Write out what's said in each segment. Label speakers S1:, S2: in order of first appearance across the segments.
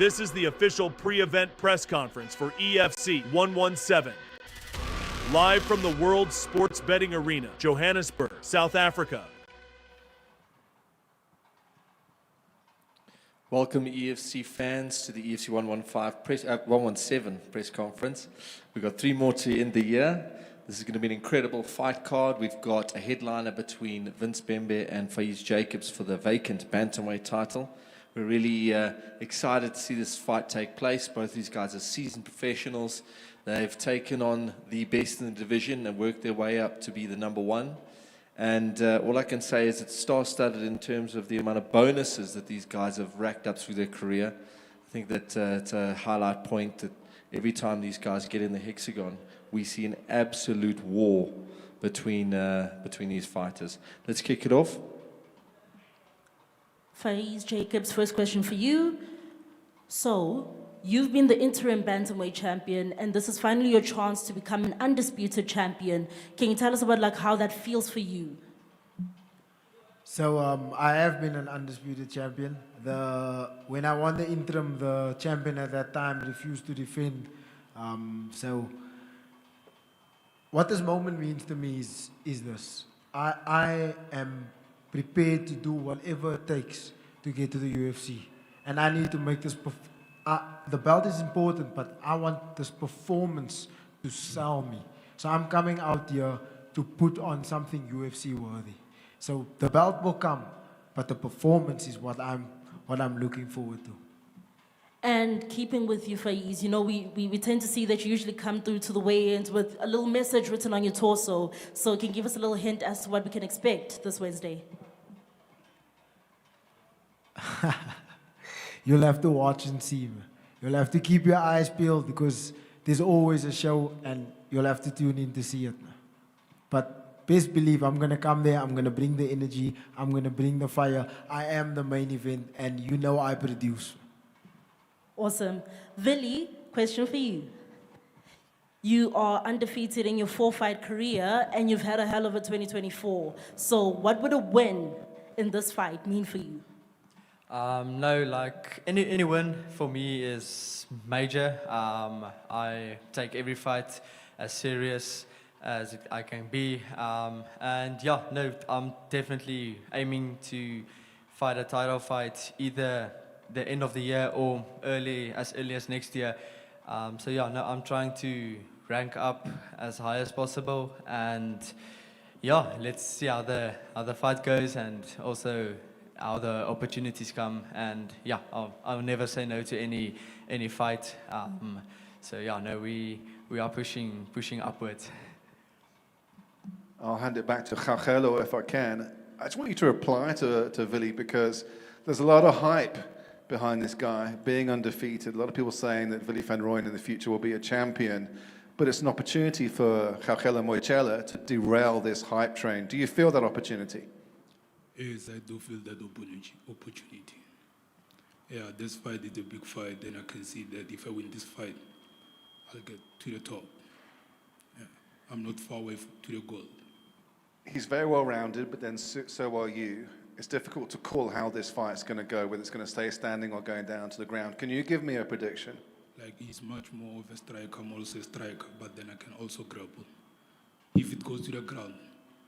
S1: This is the official pre-event press conference for EFC 117. Live from the World Sports Betting Arena, Johannesburg, South Africa.
S2: Welcome EFC fans to the EFC 117 press conference. We've got 3 more to end the year. This is going to be an incredible fight card. We've got a headliner between Vince Bembe and Faeez Jacobs for the vacant bantamweight title. We're really excited to see this fight take place. Both these guys are seasoned professionals. They've taken on the best in the division and worked their way up to be the number 1. And all I can say is it's star-studded in terms of the amount of bonuses that these guys have racked up through their career. I think that it's a highlight point that every time these guys get in the hexagon, we see an absolute war between these fighters. Let's kick it off.
S3: Faeez Jacobs, first question for you. So, you've been the interim bantamweight champion, and this is finally your chance to become an undisputed champion. Can you tell us about how that feels for you?
S4: So I have been an undisputed champion. When I won the interim, the champion at that time refused to defend. So what this moment means to me is this. I am prepared to do whatever it takes to get to the UFC. And I need to make this the belt is important, but I want this performance to sell me. So I'm coming out here to put on something UFC worthy. So the belt will come, but the performance is what I'm looking forward to.
S3: And keeping with you, Faeez, we tend to see that you usually come through to the weigh-ins with a little message written on your torso. So can you give us a little hint as to what we can expect this Wednesday?
S4: You'll have to watch and see. You'll have to keep your eyes peeled because there's always a show and you'll have to tune in to see it. But best believe I'm going to come there, I'm going to bring the energy, I'm going to bring the fire. I am the main event and I produce.
S3: Awesome. Willie, question for you. You are undefeated in your 4-fight career and you've had a hell of a 2024. So what would a win in this fight mean for you?
S5: No, any win for me is major. I take every fight as serious as I can be. And yeah, no, I'm definitely aiming to fight a title fight either the end of the year or as early as next year. So yeah, no, I'm trying to rank up as high as possible. And yeah, let's see how the fight goes and also how the opportunities come, and yeah, I'll never say no to any fight. So yeah, no, we are pushing upwards.
S6: I'll hand it back to Chachelo if I can. I just want you to reply to Willie because there's a lot of hype behind this guy being undefeated. A lot of people saying that Willie van Rooyen in the future will be a champion, but it's an opportunity for Chachelo Moichela to derail this hype train. Do you feel that opportunity?
S7: Yes, I do feel that opportunity. Yeah, this fight is a big fight, and I can see that if I win this fight, I'll get to the top. Yeah, I'm not far away to the goal.
S6: He's very well-rounded, but then so are you. It's difficult to call how this fight's going to go, whether it's going to stay standing or going down to the ground. Can you give me a prediction?
S7: He's much more of a striker. I'm also a striker, but then I can also grapple. If it goes to the ground,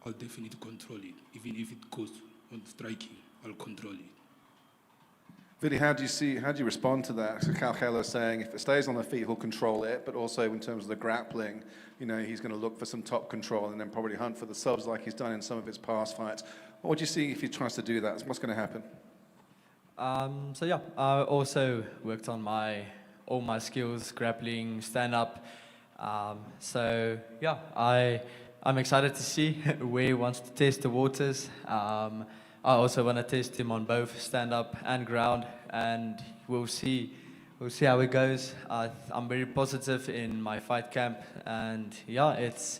S7: I'll definitely control it. Even if it goes on striking, I'll control it.
S6: Willie, how do you respond to that? So Chachelo saying if it stays on the feet, he'll control it, but also in terms of the grappling, he's going to look for some top control and then probably hunt for the subs like he's done in some of his past fights. What do you see if he tries to do that? What's going to happen?
S5: So yeah, I also worked on all my skills, grappling, stand-up. So yeah, I'm excited to see where he wants to test the waters. I also want to test him on both stand-up and ground, and we'll see how it goes. I'm very positive in my fight camp, and yeah, it's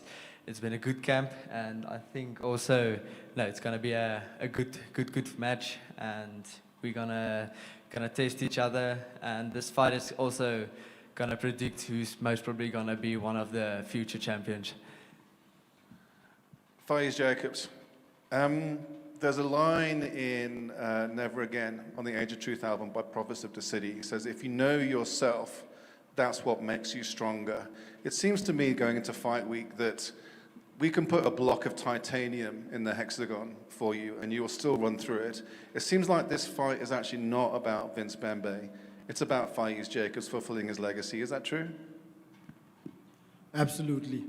S5: been a good camp, and I think also it's gonna be a good match, and we're gonna test each other, and this fight is also gonna predict who's most probably gonna be one of the future champions.
S6: Faeez Jacobs, there's a line in Never Again on the Age of Truth album by Prophets of the City. It says, if you know yourself, that's what makes you stronger. It seems to me going into fight week that we can put a block of titanium in the hexagon for you and you will still run through it. It seems like this fight is actually not about Vince Bembe. It's about Faeez Jacobs fulfilling his legacy. Is that true?
S4: Absolutely.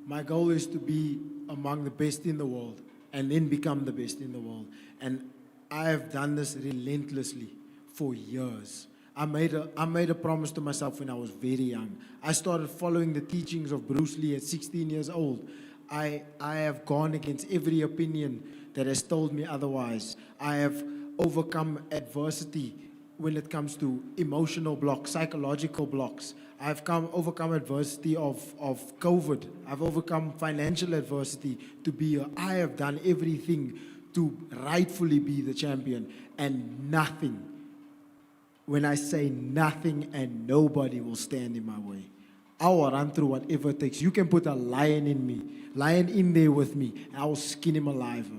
S4: My goal is to be among the best in the world and then become the best in the world. And I have done this relentlessly for years. I made a promise to myself when I was very young. I started following the teachings of Bruce Lee at 16 years old. I have gone against every opinion that has told me otherwise. I have overcome adversity when it comes to emotional blocks, psychological blocks. I've overcome adversity of COVID. I've overcome financial adversity to be here. I have done everything to rightfully be the champion, and nothing, when I say nothing and nobody will stand in my way. I will run through whatever it takes. You can put a lion in there with me, and I will skin him alive.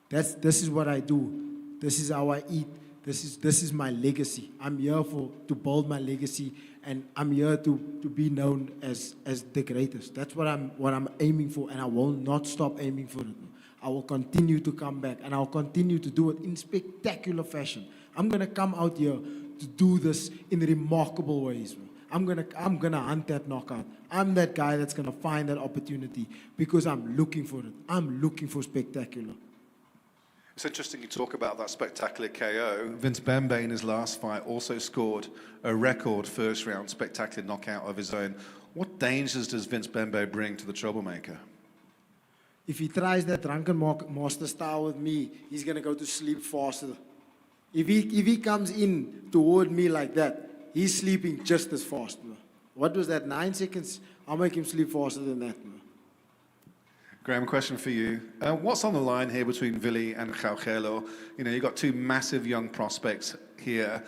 S4: This is what I do. This is how I eat. This is my legacy. I'm here to build my legacy, and I'm here to be known as the greatest. That's what I'm aiming for, and I will not stop aiming for it. I will continue to come back, and I'll continue to do it in spectacular fashion. I'm gonna come out here to do this in remarkable ways. I'm gonna hunt that knockout. I'm that guy that's gonna find that opportunity because I'm looking for it. I'm looking for spectacular.
S6: It's interesting you talk about that spectacular KO. Vince Bembe in his last fight also scored a record first round spectacular knockout of his own. What dangers does Vince Bembe bring to the troublemaker?
S4: If he tries that drunken master style with me, he's gonna go to sleep faster. If he comes in toward me like that, he's sleeping just as fast. Bro. What was that, 9 seconds? I'll make him sleep faster than that. Bro.
S6: Graham, question for you. What's on the line here between Willie and Gauchelo? You know, you've got two massive young prospects here.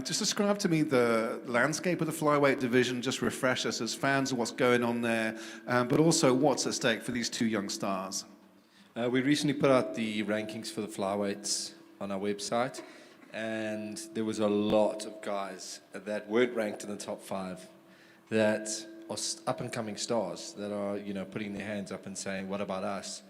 S6: Just describe to me the landscape of the flyweight division, just refresh us as fans of what's going on there, but also what's at stake for these two young stars.
S2: We recently put out the rankings for the flyweights on our website, and there was a lot of guys that weren't ranked in the top 5 that are up-and-coming stars that are, you know, putting their hands up and saying, what about us?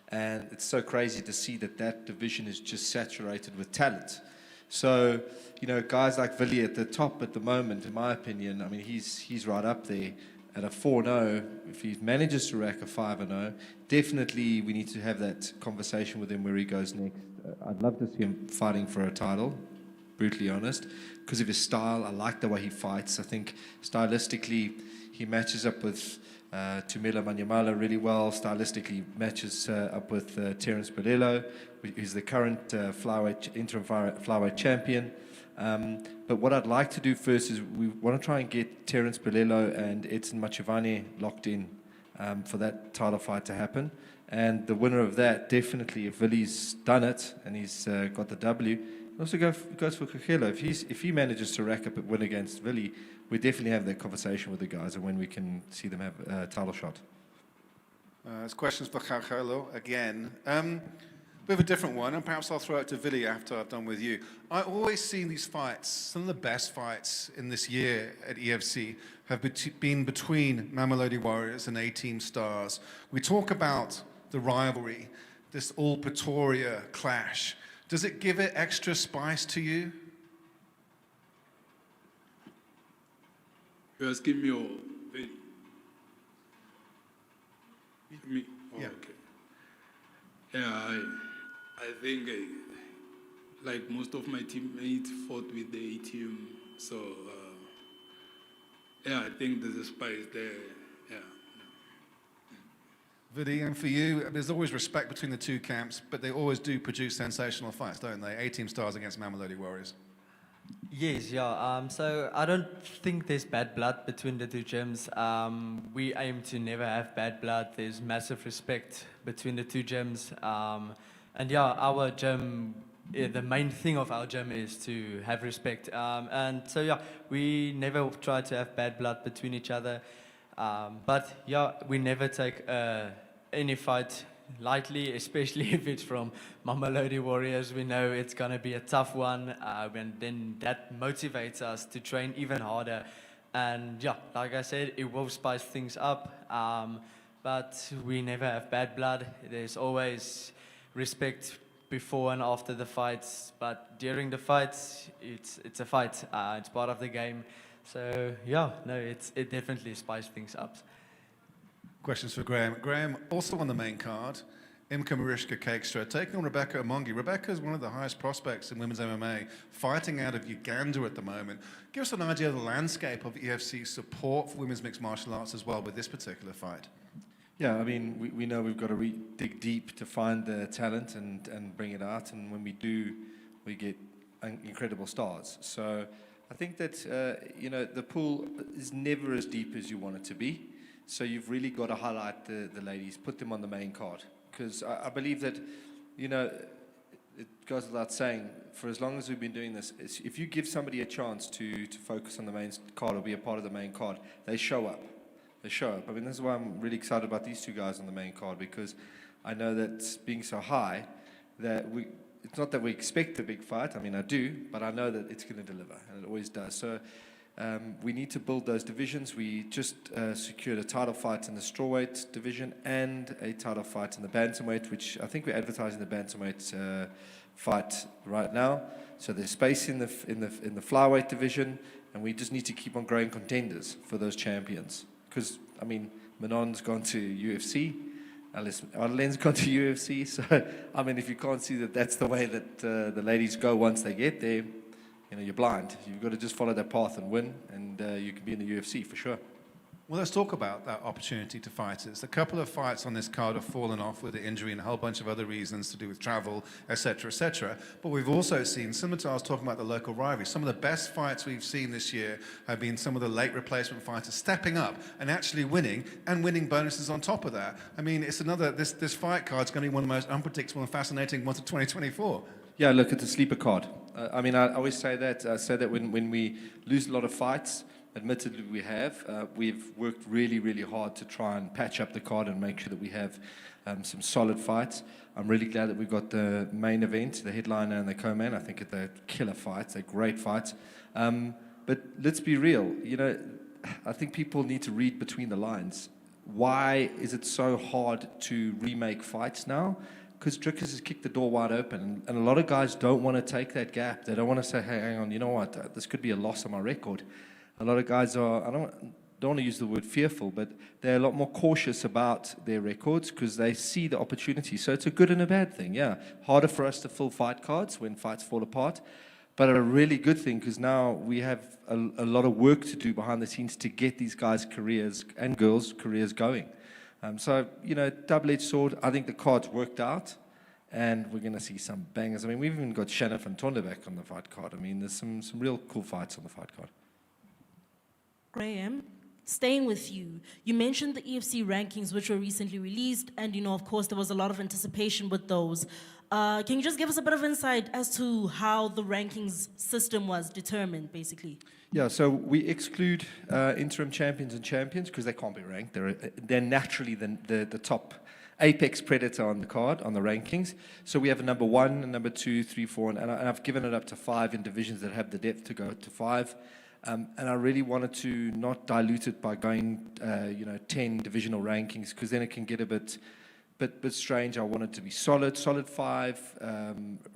S2: And it's so crazy to see that division is just saturated with talent. So, you know, guys like Willie at the top at the moment, in my opinion, I mean, he's right up there at a 4-0. If he manages to rack a 5-0, definitely we need to have that conversation with him where he goes next. I'd love to see him fighting for a title, brutally honest, because of his style. I like the way he fights. I think stylistically he matches up with Tumela Manyamala really well. Stylistically matches up with Terence Bolelo, who's the current interim flyweight champion. But what I'd like to do first is we want to try and get Terence Bolelo and Edson Machivane locked in for that title fight to happen. And the winner of that, definitely, if Willie's done it and he's got the W, also goes for Gauchelo. If he manages to rack up a win against Willie, we definitely have that conversation with the guys and when we can see them have a title shot.
S6: There's questions for Gauchelo again. We have a different one, and perhaps I'll throw it to Willie after I've done with you. I always see these fights, some of the best fights in this year at EFC have been between Mamelodi Warriors and A-Team Stars. We talk about the rivalry, this all-Pretoria clash. Does it give it extra spice to you?
S7: You're asking me or Willie? Me? Oh,
S6: Yeah.
S7: okay. Yeah, I think like most of my teammates fought with the A-team, so yeah, I think there's a spice there. Yeah.
S6: Willie, and for you, there's always respect between the two camps, but they always do produce sensational fights, don't they? A-Team Stars against Mamelodi Warriors.
S5: Yes, yeah. So I don't think there's bad blood between the two gyms. We aim to never have bad blood. There's massive respect between the two gyms. And yeah, our gym, the main thing of our gym is to have respect. And so yeah, we never try to have bad blood between each other. But yeah, we never take any fight lightly, especially if it's from Mamelodi Warriors. We know it's going to be a tough one, and then that motivates us to train even harder. And yeah, like I said, it will spice things up, but we never have bad blood. There's always respect before and after the fights, but during the fights, it's a fight. It's part of the game. So yeah, no, it definitely spices things up.
S6: Questions for Graham. Graham, also on the main card, Imka Mariska Kekstra taking on Rebecca Omongi. Rebecca is one of the highest prospects in women's MMA, fighting out of Uganda at the moment. Give us an idea of the landscape of EFC support for women's mixed martial arts as well with this particular fight.
S2: Yeah, I mean, we know we've got to dig deep to find the talent and bring it out. And when we do, we get incredible stars. So I think that, the pool is never as deep as you want it to be. So you've really got to highlight the ladies, put them on the main card. Because I believe that, it goes without saying, for as long as we've been doing this, if you give somebody a chance to focus on the main card or be a part of the main card, they show up. They show up. I mean, this is why I'm really excited about these two guys on the main card, because I know that being so high, that it's not that we expect a big fight. I mean, I do, but I know that it's going to deliver, and it always does. So we need to build those divisions. We just secured a title fight in the strawweight division and a title fight in the bantamweight, which I think we're advertising the bantamweight fight right now. So there's space in the flyweight division, and we just need to keep on growing contenders for those champions. Because, I mean, Manon's gone to UFC, Arlene's gone to UFC, so, I mean, if you can't see that that's the way that the ladies go once they get there, you're blind. You've got to just follow that path and win, and you can be in the UFC for sure.
S6: Well, let's talk about that opportunity to fighters. A couple of fights on this card have fallen off with the injury and a whole bunch of other reasons to do with travel, etc., etc. But we've also seen, similar to I was talking about the local rivalry, some of the best fights we've seen this year have been some of the late replacement fighters stepping up and actually winning, and winning bonuses on top of that. I mean, it's this fight card's going to be one of the most unpredictable and fascinating ones of 2024.
S2: Yeah, look, it's a sleeper card. I mean, I always say that. I say that when we lose a lot of fights, admittedly we have, we've worked really, really hard to try and patch up the card and make sure that we have some solid fights. I'm really glad that we've got the main event, the headliner and the co-main. I think they're killer fights. They're great fights. But let's be real. I think people need to read between the lines. Why is it so hard to remake fights now? Because Drickers has kicked the door wide open, and a lot of guys don't want to take that gap. They don't want to say, hey, hang on, you know what, this could be a loss on my record. A lot of guys are, I don't want to use the word fearful, but they're a lot more cautious about their records because they see the opportunity. So it's a good and a bad thing, yeah. Harder for us to fill fight cards when fights fall apart, but a really good thing because now we have a lot of work to do behind the scenes to get these guys' careers and girls' careers going. So, double-edged sword. I think the card's worked out, and we're going to see some bangers. I mean, we've even got Shannon van Tonder back on the fight card. I mean, there's some real cool fights on the fight card.
S3: Graham, staying with you, you mentioned the EFC rankings which were recently released, and of course there was a lot of anticipation with those. Can you just give us a bit of insight as to how the rankings system was determined, basically?
S2: Yeah, so we exclude interim champions and champions because they can't be ranked. They're naturally the top apex predator on the card, on the rankings. So we have a number 1, a number 2, 3, 4, and I've given it up to 5 in divisions that have the depth to go to 5. And I really wanted to not dilute it by going, 10 divisional rankings because then it can get a bit strange. I wanted to be solid 5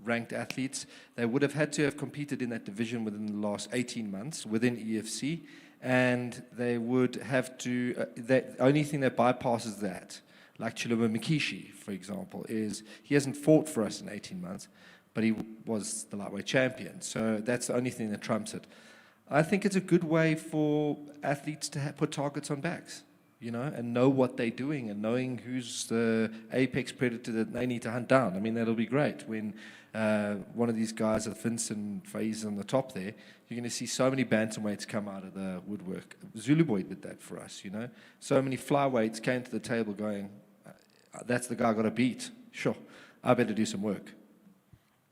S2: ranked athletes. They would have had to have competed in that division within the last 18 months within EFC, and they would have to. The only thing that bypasses that, like Chiluma Mikishi, for example, is he hasn't fought for us in 18 months, but he was the lightweight champion. So that's the only thing that trumps it. I think it's a good way for athletes to put targets on backs, and know what they're doing and knowing who's the apex predator that they need to hunt down. I mean, that'll be great when one of these guys, Vince and Faeez on the top there, you're going to see so many bantamweights come out of the woodwork. Zulu Boy did that for us, So many flyweights came to the table going, that's the guy I got to beat. Sure, I better do some work.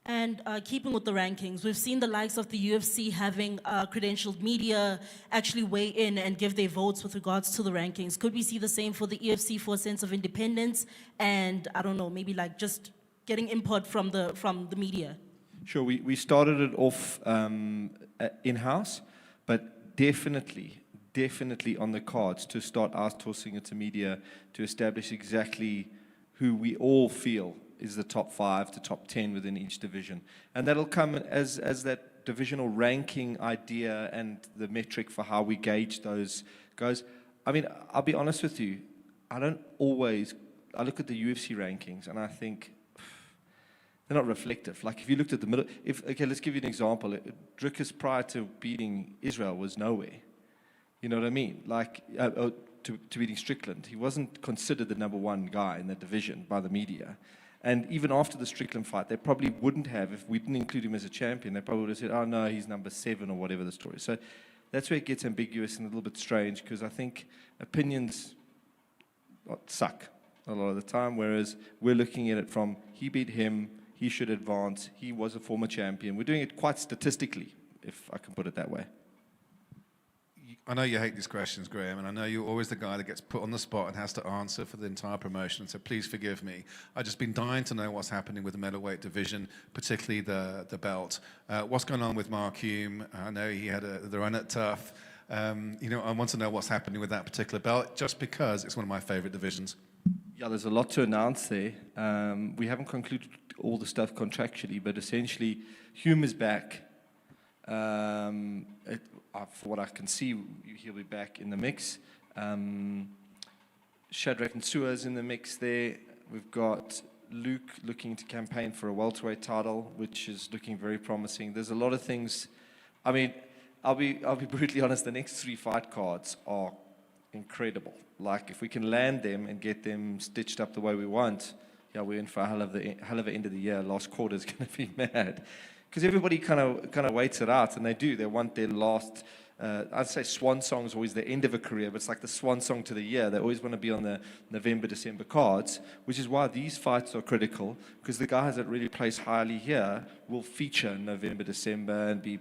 S3: And keeping with the rankings, we've seen the likes of the UFC having credentialed media actually weigh in and give their votes with regards to the rankings. Could we see the same for the EFC for a sense of independence and, I don't know, maybe like just getting input from the media?
S2: Sure, we started it off in-house, but definitely on the cards to start outsourcing it to media to establish exactly who we all feel is the top 5 to top 10 within each division. And that'll come as that divisional ranking idea and the metric for how we gauge those goes. I mean, I'll be honest with you, I look at the UFC rankings and I think, they're not reflective. Like if you looked at the middle, okay, let's give you an example. Drickus prior to beating Israel was nowhere. You know what I mean? Like to beating Strickland. He wasn't considered the number 1 guy in that division by the media. And even after the Strickland fight, they probably wouldn't have, if we didn't include him as a champion, they probably would have said, oh no, he's number 7 or whatever the story is. So that's where it gets ambiguous and a little bit strange because I think opinions suck a lot of the time, whereas we're looking at it from he beat him, he should advance, he was a former champion. We're doing it quite statistically, if I can put it that way.
S6: I know you hate these questions, Graham, and I know you're always the guy that gets put on the spot and has to answer for the entire promotion, so please forgive me. I've just been dying to know what's happening with the middleweight division, particularly the belt. What's going on with Mark Hume? I know he had the run at Tough. I want to know what's happening with that particular belt, just because it's one of my favorite divisions.
S2: Yeah, there's a lot to announce there. We haven't concluded all the stuff contractually, but essentially, Hume is back. For what I can see, he'll be back in the mix. Shadrach Nsua is in the mix there. We've got Luke looking to campaign for a welterweight title, which is looking very promising. There's a lot of things. I mean, I'll be brutally honest. The next 3 fight cards are incredible. Like if we can land them and get them stitched up the way we want, yeah, we're in for a hell of an end of the year. Last quarter is going to be mad. Because everybody kind of waits it out, and they do. They want their last, I'd say swan song is always the end of a career, but it's like the swan song to the year. They always want to be on the November, December cards, which is why these fights are critical, because the guys that really place highly here will feature in November, December, and be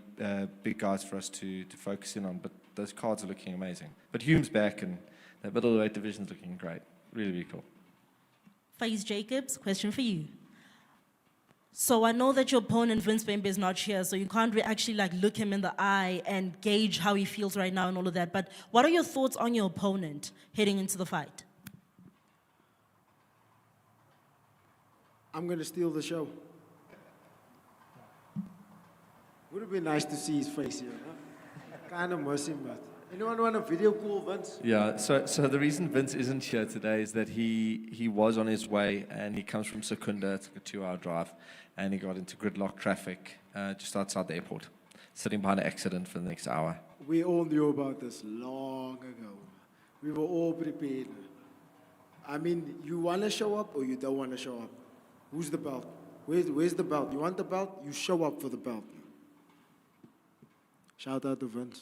S2: big guys for us to focus in on. But those cards are looking amazing. But Hume's back, and that middleweight division's looking great. Really, really cool.
S3: Faeez Jacobs, question for you. So I know that your opponent, Vince Bembe, is not here, so you can't actually look him in the eye and gauge how he feels right now and all of that. But what are your thoughts on your opponent heading into the fight?
S4: I'm going to steal the show. Would it be nice to see his face here? Huh? Kind of miss him, but anyone want a video call, Vince?
S2: Yeah, so the reason Vince isn't here today is that he was on his way, and he comes from Secunda. It's like a 2-hour drive, and he got into gridlock traffic just outside the airport, sitting behind an accident for the next hour.
S4: We all knew about this long ago. We were all prepared. I mean, you want to show up or you don't want to show up? Who's the belt? Where's the belt? You want the belt? You show up for the belt. Shout out to Vince.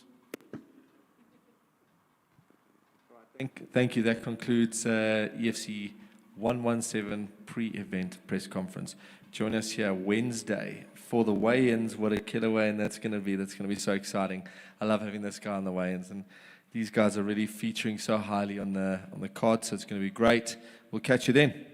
S2: Thank you. That concludes EFC 117 pre-event press conference. Join us here Wednesday for the weigh-ins. What a killer weigh-in that's going to be. That's going to be so exciting. I love having this guy on the weigh-ins, and these guys are really featuring so highly on the card, so it's going to be great. We'll catch you then.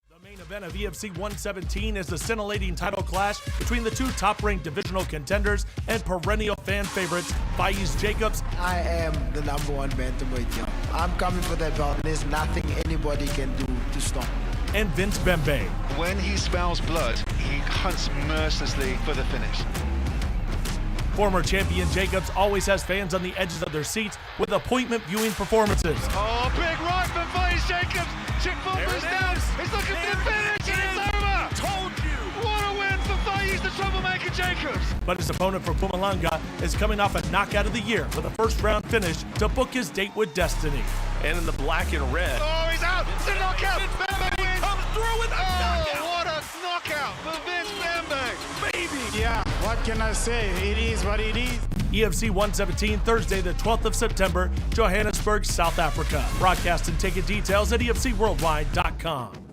S1: The main event of EFC 117 is the scintillating title clash between the 2 top-ranked divisional contenders and perennial fan favorites, Faeez Jacobs.
S4: I am the number 1 bantamweight, yo. I'm coming for that belt. There's nothing anybody can do to stop me.
S1: And Vince Bembe.
S8: When he smells blood, he hunts mercilessly for the finish.
S1: Former champion Jacobs always has fans on the edges of their seats with appointment viewing performances.
S8: Oh, big right from Faeez Jacobs. Chick Fulton's down. He's looking for the finish, and it's over.
S1: Told you.
S8: What a win for Faeez, the troublemaker Jacobs.
S1: But his opponent from Mpumalanga is coming off a knockout of the year with a first-round finish to book his date with destiny. And in the black and red.
S8: Oh, he's out. It's a knockout. Bembe wins.
S1: Comes through with a knockout.
S8: What a knockout for Vince Bembe.
S1: Baby.
S9: Yeah, what can I say? It is what it is.
S1: EFC 117, Thursday, the 12th of September, Johannesburg, South Africa. Broadcast and ticket details at EFCworldwide.com.